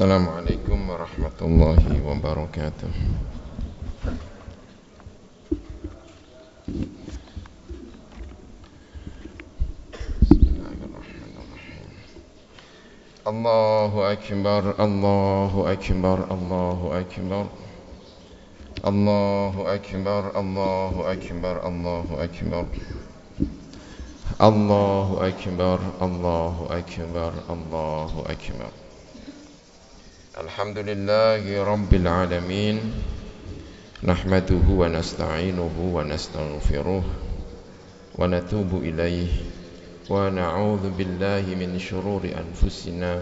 Assalamualaikum warahmatullahi wabarakatuh. Bismillahirrahmanirrahim. Allahu akbar, Allahu akbar, Allahu akbar. Allahu akbar, Allahu akbar, Allahu akbar. Allahu akbar, Allahu akbar, Allahu akbar. Alhamdulillahi rabbil alamin. Nahmaduhu wa nasta'inuhu wa nastaghfiruh wa natubu ilaih wa na'udzu billahi min shururi anfusina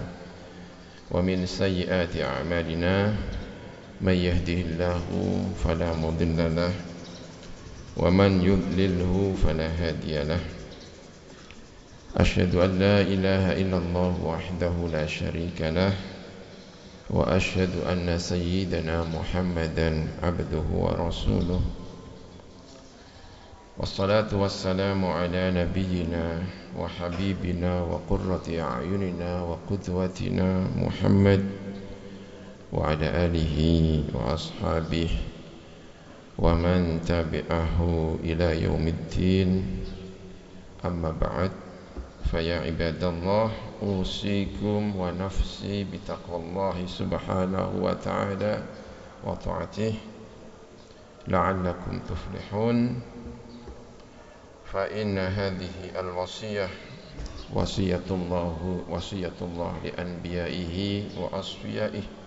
wa min sayyiati a'malina may yahdihillahu fala mudilla lah wa man yudlilhu fala hadiya lah. Asyhadu an la ilaha illallah wahdahu la syarika lah wa asyhadu anna sayyidana Muhammadan abduhu wa rasuluh. Wassalatu wassalamu ala nabiyyina wa habibina wa qurrati a'yunina wa qudwatina Muhammad wa ala alihi wa ashabihi wa man tabi'ahu ila yaumiddin. Amma ba'd, faya ibadallah, usikum wa nafsi bitaqwallahi subhanahu wa ta'ala wa ta'atih la'allakum tuflihun. Fa inna hadhihi al-wasiyah wasiyatullah li anbiya'ihi wa asfiya'ihi.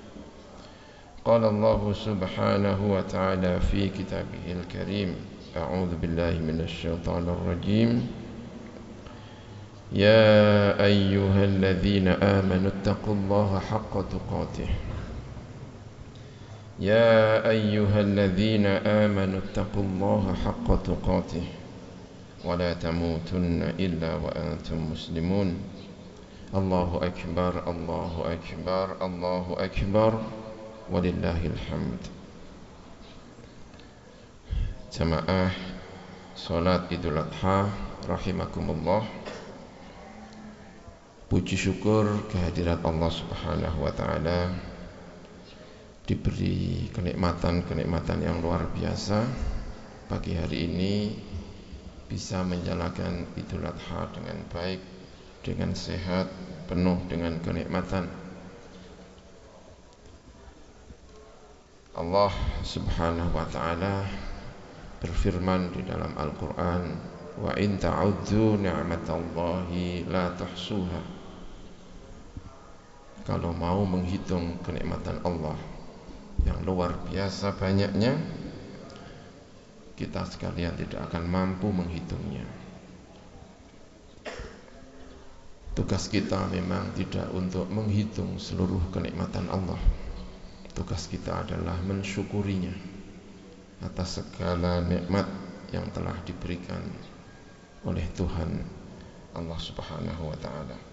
Qala Allah subhanahu wa ta'ala fi kitabihil karim. A'udzu billahi minasy syaithanir rajim. يا أيها الذين آمنوا اتقوا الله حق تقاته يا أيها الذين آمنوا اتقوا الله حق تقاته ولا تموتن إلا وأنتم مسلمون. الله أكبر الله أكبر الله أكبر ولله الحمد. Jamaah salat Idul Adha rahimakumullah. Puji syukur kehadirat Allah subhanahu wa ta'ala, diberi kenikmatan yang luar biasa. Pagi hari ini bisa menjalankan Idul Adha dengan baik, dengan sehat, penuh dengan kenikmatan. Allah subhanahu wa ta'ala berfirman di dalam Al-Quran, wa in ta'udzu ni'matallahi la tuhsuha. Kalau mau menghitung kenikmatan Allah yang luar biasa banyaknya, kita sekalian tidak akan mampu menghitungnya. Tugas kita memang tidak untuk menghitung seluruh kenikmatan Allah. Tugas kita adalah mensyukurinya atas segala nikmat yang telah diberikan oleh Tuhan Allah subhanahu wa ta'ala.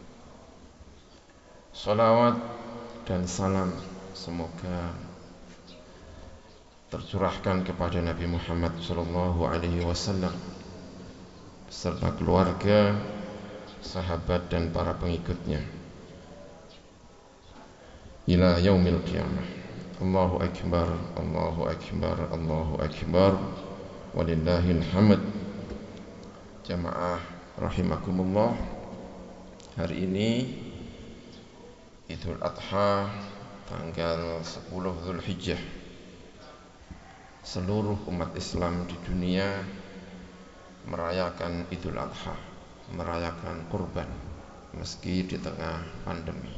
Salawat dan salam semoga tercurahkan kepada Nabi Muhammad sallallahu alaihi wasallam serta keluarga, sahabat dan para pengikutnya ila yaumil qiyamah. Allahu akbar, Allahu akbar, Allahu akbar walillahil hamd. Jamaah rahimakumullah, hari ini Idul Adha tanggal 10 Zulhijjah. Seluruh umat Islam di dunia merayakan Idul Adha, merayakan kurban meski di tengah pandemi.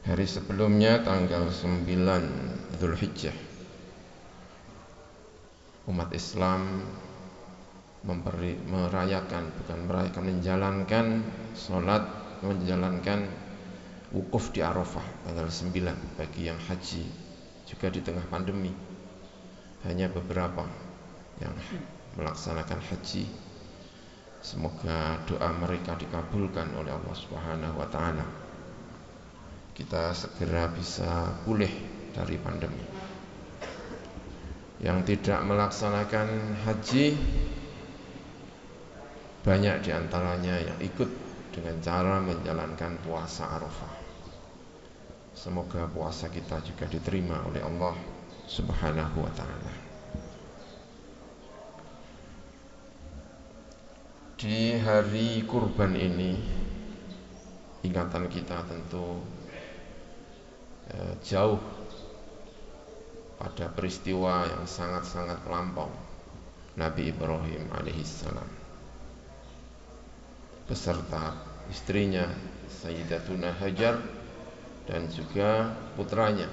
Hari sebelumnya tanggal 9 Zulhijjah, umat Islam menjalankan sholat, menjalankan wukuf di Arafah tanggal 9 bagi yang haji, juga di tengah pandemi. Hanya beberapa yang melaksanakan haji. Semoga doa mereka dikabulkan oleh Allah subhanahu wa ta'ala. Kita segera bisa pulih dari pandemi. Yang tidak melaksanakan haji, banyak diantaranya yang ikut dengan cara menjalankan puasa Arafah. Semoga puasa kita juga diterima oleh Allah Subhanahu wa ta'ala. Di hari kurban ini, ingatan kita tentu jauh pada peristiwa yang sangat-sangat melampau, Nabi Ibrahim alaihissalam beserta istrinya Sayyidatuna Hajar dan juga putranya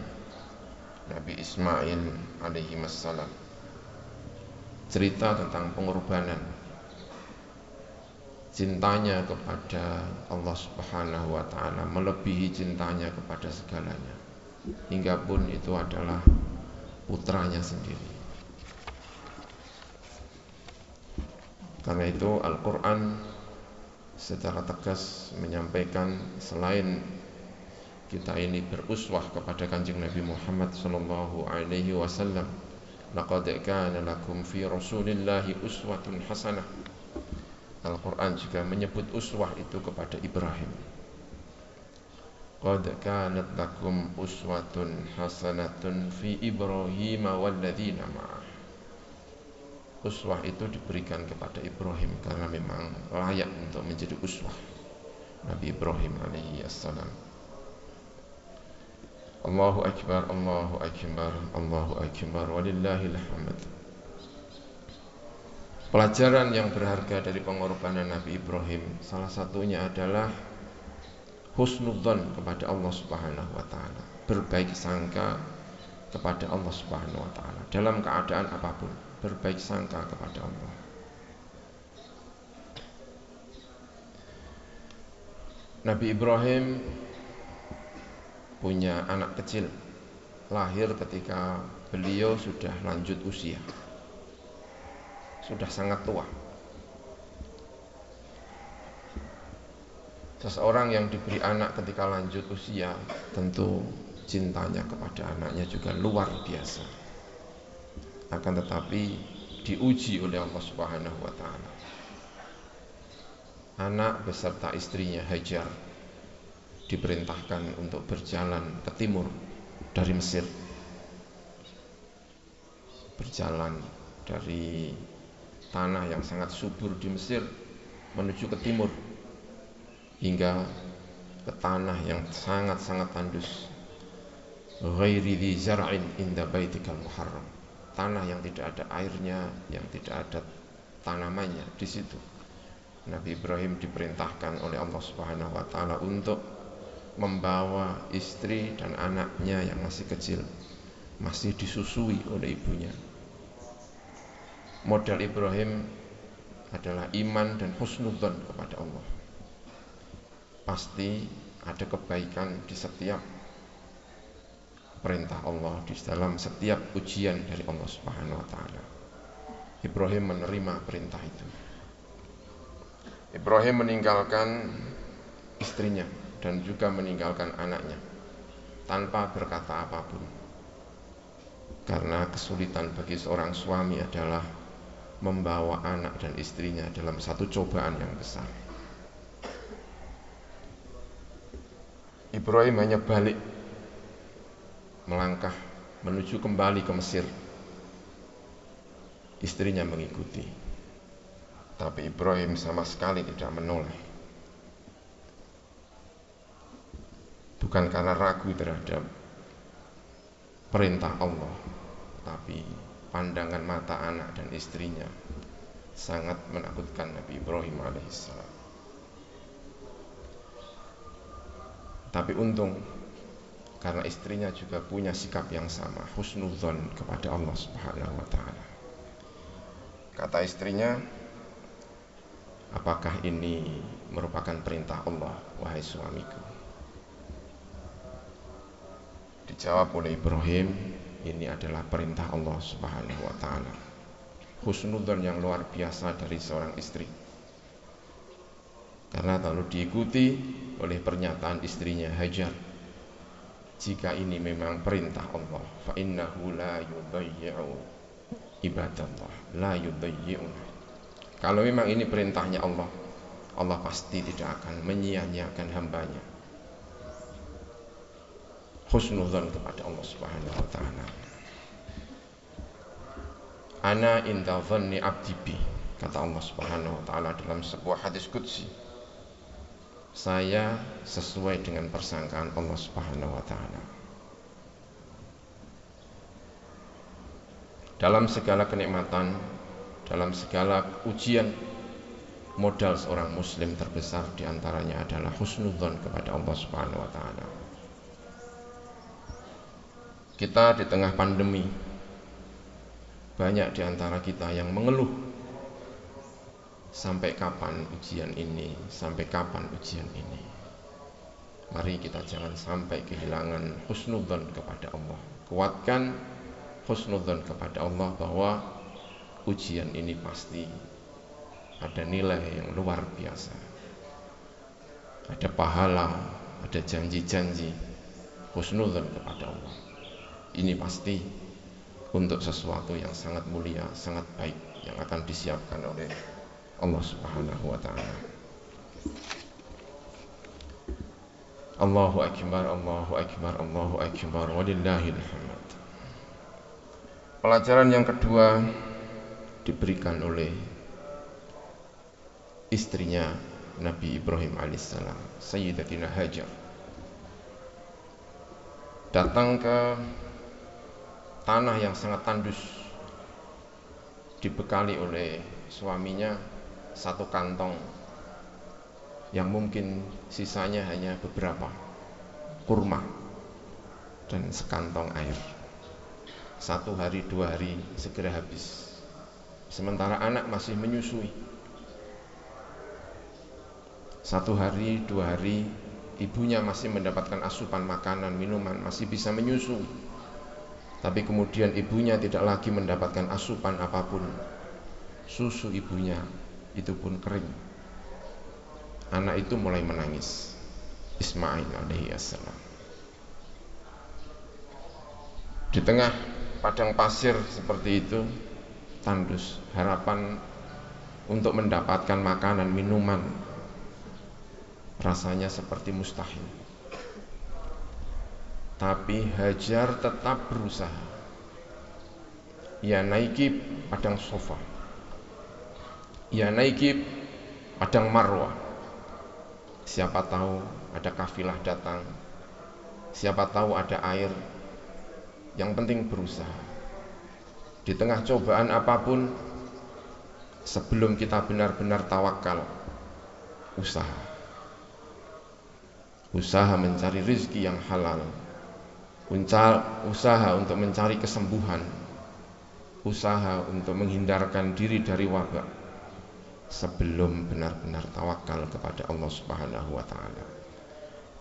Nabi Ismail alaihissalam. Cerita tentang pengorbanan cintanya kepada Allah Subhanahu wa ta'ala melebihi cintanya kepada segalanya, hingga pun itu adalah putranya sendiri. Karena itu Al-Quran secara tegas menyampaikan, selain kita ini beruswah kepada Kanjeng Nabi Muhammad sallallahu alaihi wasallam, laqad kana lakum fi Rasulillahi uswatun hasanah. Al-Quran juga menyebut uswah itu kepada Ibrahim. Qad kanat lakum uswatun hasanatun fi Ibrahim walladzina ma'ah. Uswah itu diberikan kepada Ibrahim karena memang layak untuk menjadi uswah Nabi Ibrahim alaihi assalam. Allahu akbar, Allahu akbar, Allahu akbar, walillahil hamd. Pelajaran yang berharga dari pengorbanan Nabi Ibrahim salah satunya adalah husnudzon kepada Allah Subhanahu wa ta'ala, berbaik sangka kepada Allah Subhanahu wa ta'ala dalam keadaan apapun, berbaik sangka kepada Allah. Nabi Ibrahim punya anak kecil, lahir ketika beliau sudah lanjut usia, sudah sangat tua. Seseorang yang diberi anak ketika lanjut usia, tentu cintanya kepada anaknya juga luar biasa. Akan tetapi diuji oleh Allah Subhanahu wa ta'ala. Anak beserta istrinya Hajar diperintahkan untuk berjalan ke timur dari Mesir, berjalan dari tanah yang sangat subur di Mesir menuju ke timur hingga ke tanah yang sangat-sangat tandus, ghairi dzi zar'in inda baitikal muharram, tanah yang tidak ada airnya, yang tidak ada tanamannya. Di situ Nabi Ibrahim diperintahkan oleh Allah Subhanahu wa ta'ala untuk membawa istri dan anaknya yang masih kecil, masih disusui oleh ibunya. Modal Ibrahim adalah iman dan husnudzon kepada Allah. Pasti ada kebaikan di setiap perintah Allah, di dalam setiap ujian dari Allah Subhanahu wa ta'ala. Ibrahim menerima perintah itu. Ibrahim meninggalkan istrinya dan juga meninggalkan anaknya tanpa berkata apapun, karena kesulitan bagi seorang suami adalah membawa anak dan istrinya dalam satu cobaan yang besar. Ibrahim hanya balik, melangkah menuju kembali ke Mesir. Istrinya mengikuti, tapi Ibrahim sama sekali tidak menoleh. Bukan karena ragu terhadap perintah Allah, tapi pandangan mata anak dan istrinya sangat menakutkan Nabi Ibrahim alaihissalam. Tapi untung karena istrinya juga punya sikap yang sama, husnudzon kepada Allah Subhanahu wa ta'ala. Kata istrinya, apakah ini merupakan perintah Allah, wahai suamiku? Dijawab oleh Ibrahim, ini adalah perintah Allah Subhanahu wa ta'ala. Husnudzon yang luar biasa dari seorang istri. Karena kalau diikuti oleh pernyataan istrinya Hajar, jika ini memang perintah Allah, fa innahu la yudayyi'u ibadallah, la yudayyi'una. Kalau memang ini perintahnya Allah, Allah pasti tidak akan menyia-nyiakan hambanya. husnudzon kepada Allah Subhanahu wa taala. Ana inda dhanni abdi bi, kata Allah Subhanahu wa taala dalam sebuah hadis qudsi. Saya sesuai dengan persangkaan Allah Subhanahu wa taala. Dalam segala kenikmatan, dalam segala ujian, modal seorang muslim terbesar diantaranya adalah husnudzon kepada Allah Subhanahu wa taala. Kita di tengah pandemi, banyak di antara kita yang mengeluh, sampai kapan ujian ini, sampai kapan ujian ini. Mari kita jangan sampai kehilangan husnudzon kepada Allah. Kuatkan husnudzon kepada Allah bahwa ujian ini pasti ada nilai yang luar biasa, ada pahala, ada janji-janji. Husnudzon kepada Allah ini pasti untuk sesuatu yang sangat mulia, sangat baik yang akan disiapkan oleh Allah Subhanahu wa taala. Allahu akbar, Allahu akbar, Allahu akbar, walillahil hamd. Pelajaran yang kedua diberikan oleh istrinya Nabi Ibrahim alaihissalam, Sayyidatina Hajar. Datang ke tanah yang sangat tandus, dibekali oleh suaminya satu kantong yang mungkin sisanya hanya beberapa kurma dan sekantong air. 1 hari 2 hari segera habis, sementara anak masih menyusui. 1 hari 2 hari ibunya masih mendapatkan asupan makanan, minuman, masih bisa menyusui. Tapi kemudian ibunya tidak lagi mendapatkan asupan apapun. Susu ibunya itu pun kering. Anak itu mulai menangis. Ismail alaihi assalam. Di tengah padang pasir seperti itu, tandus, harapan untuk mendapatkan makanan, minuman rasanya seperti mustahil. Tapi Hajar tetap berusaha. Ia naiki padang Sofa, ia naiki padang Marwah. Siapa tahu ada kafilah datang, siapa tahu ada air. Yang penting berusaha. Di tengah cobaan apapun, sebelum kita benar-benar tawakal, usaha mencari rezeki yang halal, usaha untuk mencari kesembuhan, usaha untuk menghindarkan diri dari wabak, sebelum benar-benar tawakal kepada Allah Subhanahu wa taala.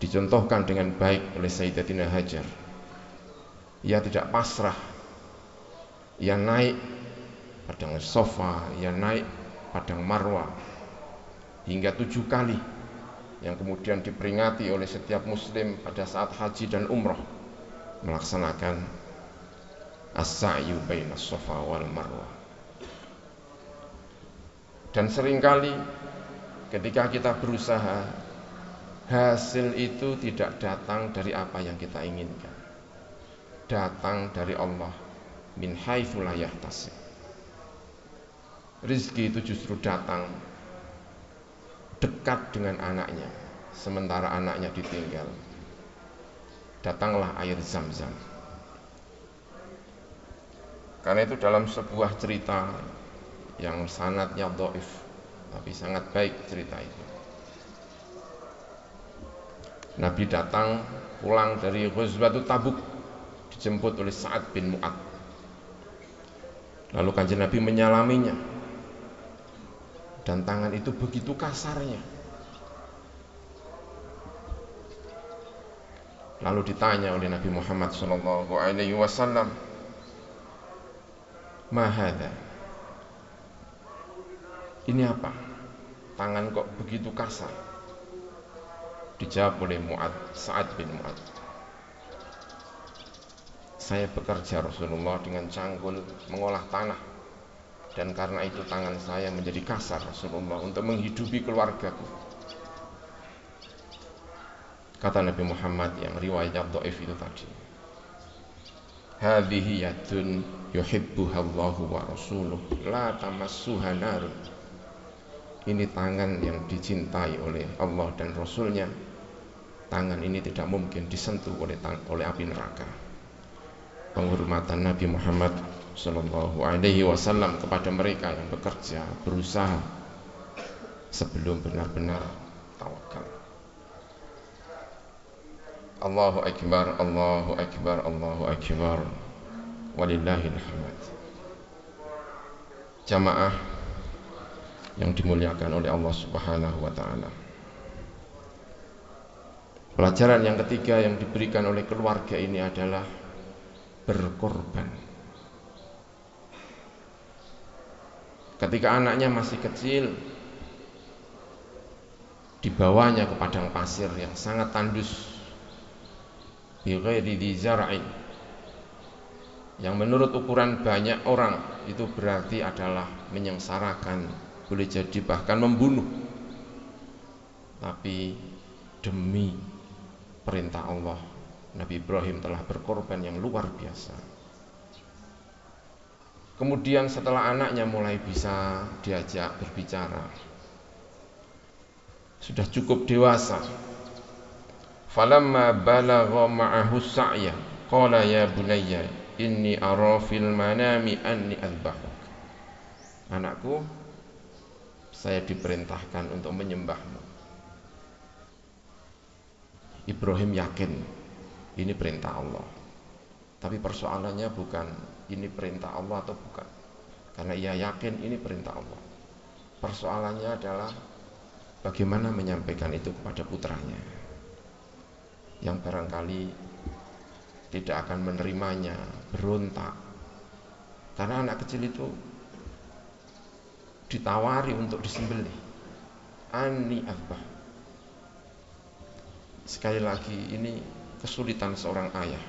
Dicontohkan dengan baik oleh Sayyidatina Hajar. Ia tidak pasrah. Ia naik padang Sofa, ia naik padang Marwah hingga 7 kali, yang kemudian diperingati oleh setiap muslim pada saat haji dan umrah, melaksanakan as-sa'yu bainas Sofa wal Marwah. Dan seringkali ketika kita berusaha, hasil itu tidak datang dari apa yang kita inginkan, datang dari Allah, min haitsu la yahtasib. Rizki itu justru datang dekat dengan anaknya, sementara anaknya ditinggal. Datanglah air Zam-Zam. Karena itu dalam sebuah cerita yang sanadnya dhaif, tapi sangat baik cerita itu. Nabi datang pulang dari Ghazwatut Tabuk, dijemput oleh Sa'ad bin Mu'ad. Lalu Kanjeng Nabi menyalaminya, dan tangan itu begitu kasarnya. Lalu ditanya oleh Nabi Muhammad SAW, "Ma hadza?" Ini apa? Tangan kok begitu kasar? Dijawab oleh Sa'ad bin Mu'ad, "Saya bekerja Rasulullah dengan cangkul mengolah tanah, dan karena itu tangan saya menjadi kasar Rasulullah untuk menghidupi keluargaku. Kata Nabi Muhammad yang riwayatnya dhaif itu tadi, hadhihi yadun yuhibbuha Allahu wa rasuluh la tamassuha narun. Ini tangan yang dicintai oleh Allah dan Rasulnya. Tangan ini tidak mungkin disentuh oleh api neraka. Penghormatan Nabi Muhammad Sallallahu Alaihi Wasallam kepada mereka yang bekerja, berusaha sebelum benar-benar tawakal. Allahu Akbar, Allahu Akbar, Allahu Akbar, walillahil hamd. Jamaah yang dimuliakan oleh Allah Subhanahu wa taala. Pelajaran yang ketiga yang diberikan oleh keluarga ini adalah berkorban. Ketika anaknya masih kecil, dibawanya ke padang pasir yang sangat tandus, bighairi dzi zar'in, yang menurut ukuran banyak orang itu berarti adalah menyengsarakan, boleh jadi bahkan membunuh. Tapi demi perintah Allah, Nabi Ibrahim telah berkorban yang luar biasa. Kemudian setelah anaknya mulai bisa diajak berbicara, sudah cukup dewasa, falamma balagha ma'ahu sa'ya qala ya bunayya inni ara fil manami anni adbahuk. Anakku, saya diperintahkan untuk menyembahmu. Ibrahim yakin ini perintah Allah. Tapi persoalannya bukan ini perintah Allah atau bukan, karena ia yakin ini perintah Allah. Persoalannya adalah bagaimana menyampaikan itu kepada putranya yang barangkali tidak akan menerimanya, berontak. Karena anak kecil itu ditawari untuk disembelih. Ani azbah. Sekali lagi, ini kesulitan seorang ayah,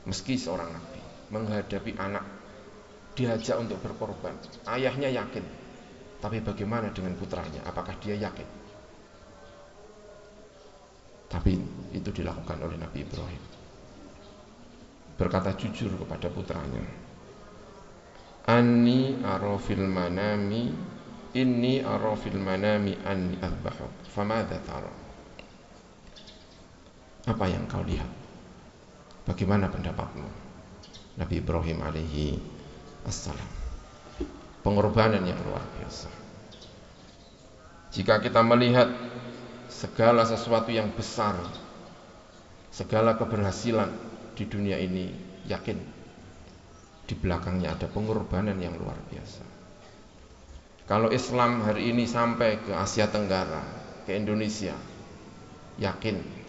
meski seorang nabi, menghadapi anak diajak untuk berkorban. Ayahnya yakin, tapi bagaimana dengan putranya? Apakah dia yakin? Tapi itu dilakukan oleh Nabi Ibrahim. Berkata jujur kepada putranya, Anni arafil manami, inni arafil manami anni azbahuk, famadha tara? Apa yang kau lihat? Bagaimana pendapatmu? Nabi Ibrahim alaihi assalam. Pengorbanan yang luar biasa. Jika kita melihat segala sesuatu yang besar, segala keberhasilan di dunia ini, yakin di belakangnya ada pengorbanan yang luar biasa. Kalau Islam hari ini sampai ke Asia Tenggara, ke Indonesia, yakin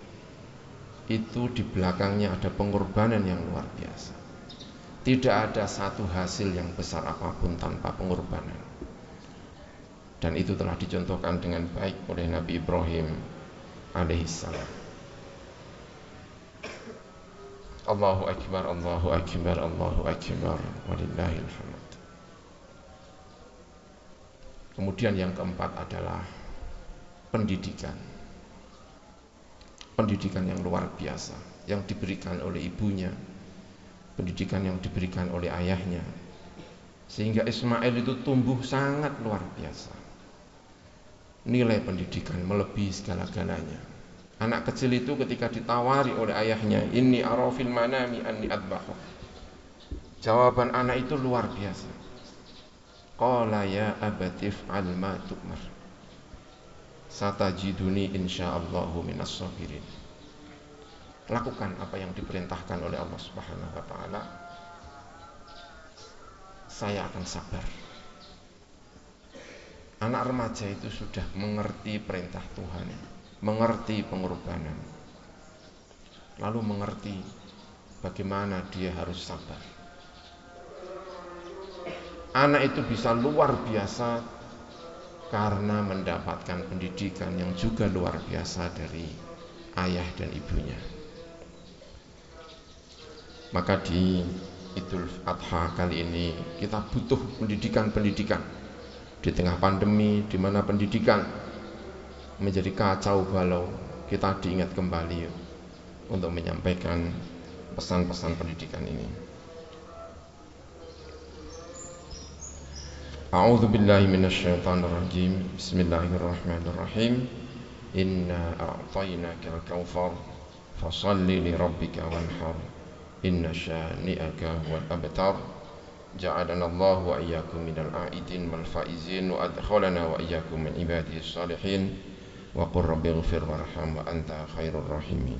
itu di belakangnya ada pengorbanan yang luar biasa. Tidak ada satu hasil yang besar apapun tanpa pengorbanan. Dan itu telah dicontohkan dengan baik oleh Nabi Ibrahim alaihissalam. Allahu Akbar, Allahu Akbar, Allahu Akbar, walillahil hamd. Kemudian yang keempat adalah pendidikan. Pendidikan yang luar biasa yang diberikan oleh ibunya, pendidikan yang diberikan oleh ayahnya, sehingga Ismail itu tumbuh sangat luar biasa. Nilai pendidikan melebihi segala-galanya. Anak kecil itu ketika ditawari oleh ayahnya, inni arafil manami anni adbahuk, jawaban anak itu luar biasa. Qala ya abatif al ma tu'mar, satajiduni insyaallahu minas sabirin. Lakukan apa yang diperintahkan oleh Allah Subhanahu wa taala. Saya akan sabar. Anak remaja itu sudah mengerti perintah Tuhan, mengerti pengorbanan, lalu mengerti bagaimana dia harus sabar. Anak itu bisa luar biasa karena mendapatkan pendidikan yang juga luar biasa dari ayah dan ibunya. Maka di Idul Adha kali ini kita butuh pendidikan-pendidikan di tengah pandemi, di mana pendidikan menjadi kacau balau. kita diingat kembali untuk menyampaikan pesan-pesan pendidikan ini. A'udzu billahi minasyaitonir rajim. Bismillahirrahmanirrahim. Inna a'tainakal kautsar fashalli li rabbika wanhar. Inna syani'aka huwal abtar. Ja'alana Allah wa iyyakum minal a'idin wal faizin wa adkhalana wa iyyakum min ibadihis salihin. Wa qur rabbighfir warham wa anta khairur rahimin.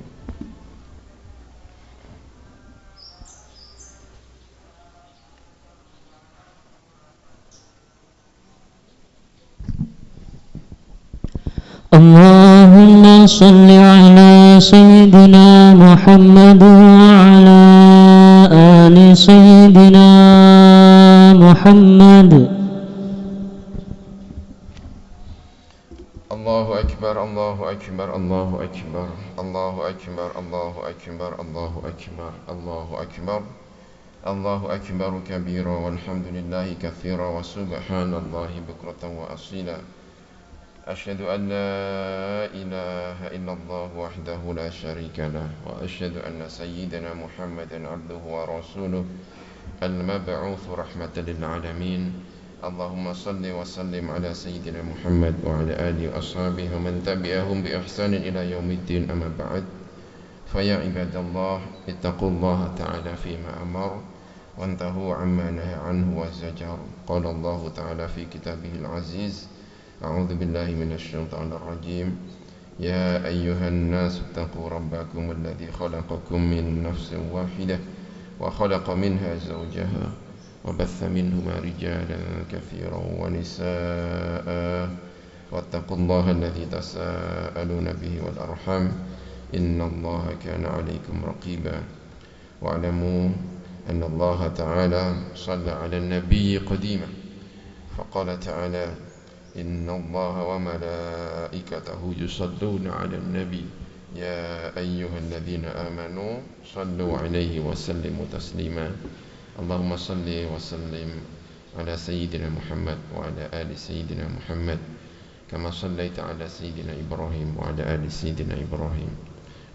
اللهم صل على سيدنا محمد وعلى آل سيدنا محمد. الله أكبر الله أكبر الله أكبر الله أكبر الله أكبر الله أكبر الله أكبر الله أكبر كبيرا والحمد لله كثيرا وسبحان الله بكرة وأصيلا. أشهد أن لا إله إلا الله وحده لا شريك له وأشهد أن سيدنا محمدا عبده ورسوله المبعوث رحمة للعالمين. اللهم صل وسلم على سيدنا محمد وعلى آله وأصحابه ومن تبعهم بإحسان إلى يوم الدين. أما بعد، فيا عباد الله اتقوا الله تعالى فيما أمر وانتهوا عما نهى عنه وزجر. قال الله تعالى في كتابه العزيز: أعوذ بالله من الشيطان الرجيم. يا أيها الناس اتقوا ربكم الذي خلقكم من نفس واحدة وخلق منها زوجها وبث منهما رجالا كثيرا ونساء واتقوا الله الذي تساءلون به والأرحام إن الله كان عليكم رقيبا. واعلموا أن الله تعالى صلى على النبي قديما فقال تعالى: إن الله وملائكته يصلون على النبي يا أيها الذين آمنوا صلوا عليه وسلموا تسليما. اللهم صل وسلم على سيدنا محمد وعلى آل سيدنا محمد كما صليت على سيدنا إبراهيم وعلى آل سيدنا إبراهيم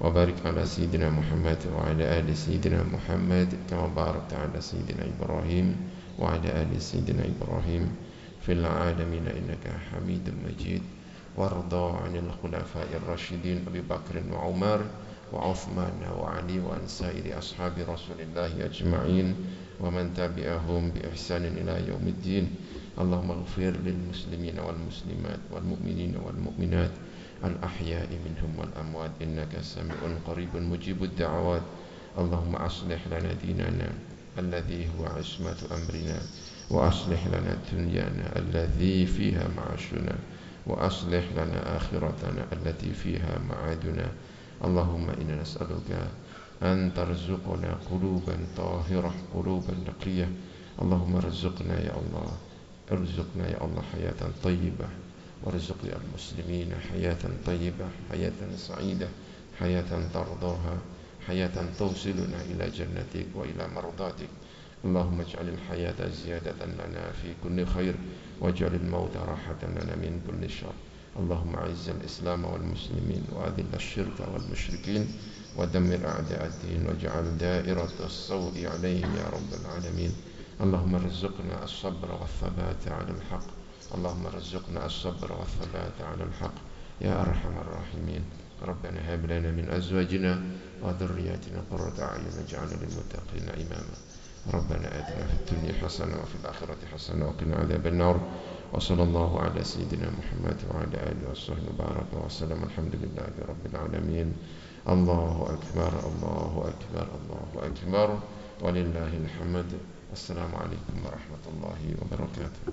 وبارك على سيدنا محمد وعلى آل سيدنا محمد كما باركت على سيدنا إبراهيم وعلى آل سيدنا إبراهيم في العالمين إنك حميد مجيد. وارضى عن الخلفاء الراشدين أبي بكر وعمر وعثمان وعلي وعن سائر أصحاب رسول الله أجمعين ومن تبعهم بإحسان إلى يوم الدين. اللهم اغفر للمسلمين والمسلمات والمؤمنين والمؤمنات الأحياء منهم والأموات إنك سميع قريب مجيب الدعوات. اللهم أصلح لنا ديننا الذي هو عصمة أمرنا وأصلح لنا دنيانا التي فيها معاشنا وأصلح لنا آخرتنا التي فيها معادنا. اللهم إنا نسألك أن ترزقنا قلوبا طاهرة قلوبا نقية. اللهم ارزقنا يا الله ارزقنا يا الله حياة طيبة وارزق المسلمين حياة طيبة حياة سعيدة حياة ترضاها حياة توصلنا إلى جنتك وإلى مرضاتك. اللهم اجعل الحياة زيادة لنا في كل خير واجعل الموت راحة لنا من كل شر. اللهم أعز الإسلام والمسلمين وأذل الشرك والمشركين ودمر أعداء الدين واجعل دائرة السوء عليهم يا رب العالمين. اللهم ارزقنا الصبر والثبات على الحق. اللهم ارزقنا الصبر والثبات على الحق يا أرحم الراحمين. ربنا هب لنا من أزواجنا وذرياتنا قرة أعين واجعلنا للمتقين إماما. ربنا آتنا في الدنيا حسنة وفي الآخرة حسنة وقنا عذاب النار. وصلى الله على سيدنا محمد وعلى آله وصحبه وبارك وسلم. الحمد لله رب العالمين. الله أكبر الله أكبر الله أكبر ولله الحمد. السلام عليكم ورحمة الله وبركاته.